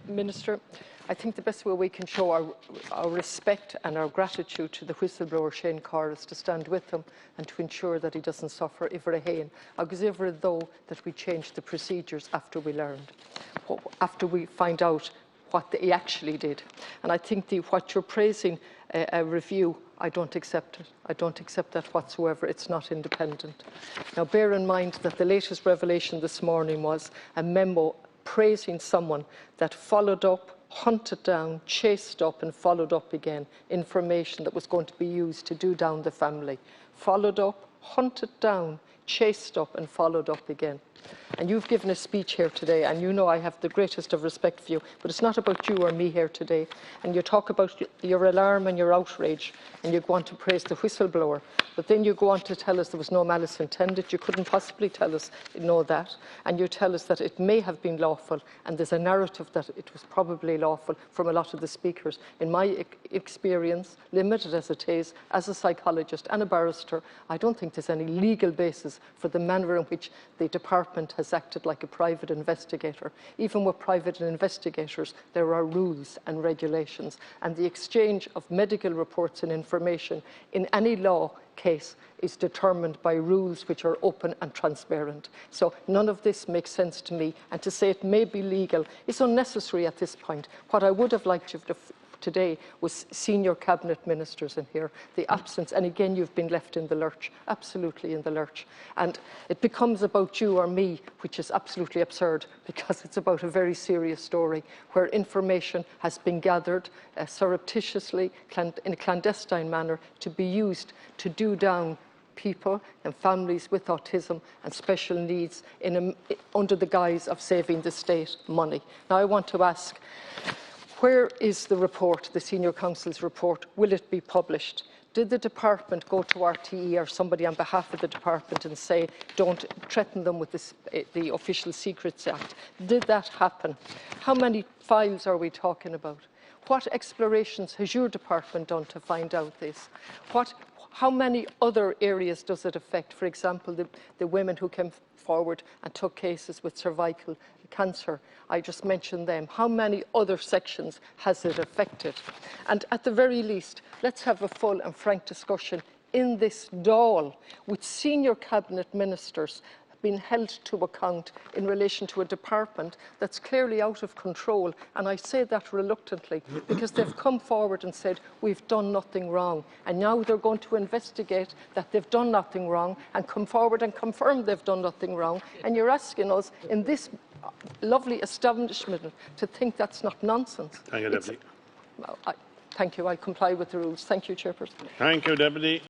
Minister, I think the best way we can show our respect and our gratitude to the whistleblower Shane Carr is to stand with him and to ensure that he doesn't suffer iver a hain. Agus iver though that we changed the procedures after we learned, after we find out what he actually did. And I think what you're praising, a review, I don't accept it. I don't accept that whatsoever. It's not independent. Now, bear in mind that the latest revelation this morning was a memo praising someone that followed up, hunted down, chased up and followed up again information that was going to be used to do down the family. Followed up, hunted down, chased up and followed up again. And you've given a speech here today, and you know I have the greatest of respect for you, but it's not about you or me here today. And you talk about your alarm and your outrage, and you go on to praise the whistleblower, but then you go on to tell us there was no malice intended. You couldn't possibly tell us know that, and you tell us that it may have been lawful, and there's a narrative that it was probably lawful from a lot of the speakers. In my experience, limited as it is, as a psychologist and a barrister, I don't think there's any legal basis for the manner in which the department has acted like a private investigator. Even with private investigators, there are rules and regulations, and the exchange of medical reports and information in any law case is determined by rules which are open and transparent. So none of this makes sense to me, and to say it may be legal is unnecessary at this point. What I would have liked today was senior cabinet ministers in here. The absence, and again you've been left in the lurch, absolutely in the lurch. And it becomes about you or me, which is absolutely absurd, because it's about a very serious story where information has been gathered surreptitiously, in a clandestine manner, to be used to do down people and families with autism and special needs under the guise of saving the state money. Now I want to ask, where is the report, the Senior Counsel's report? Will it be published? Did the department go to RTE or somebody on behalf of the department and say, don't threaten them with the Official Secrets Act? Did that happen? How many files are we talking about? What explorations has your department done to find out this? How many other areas does it affect? For example, the women who came forward and took cases with cervical cancer. I just mentioned them. How many other sections has it affected? And at the very least, let's have a full and frank discussion in this Dáil with senior cabinet ministers being held to account in relation to a department that's clearly out of control. And I say that reluctantly because they've come forward and said, we've done nothing wrong. And now they're going to investigate that they've done nothing wrong and come forward and confirm they've done nothing wrong. And you're asking us in this lovely establishment to think that's not nonsense. Thank you, Deputy. Thank you. I comply with the rules. Thank you, Chairperson. Thank you, Deputy.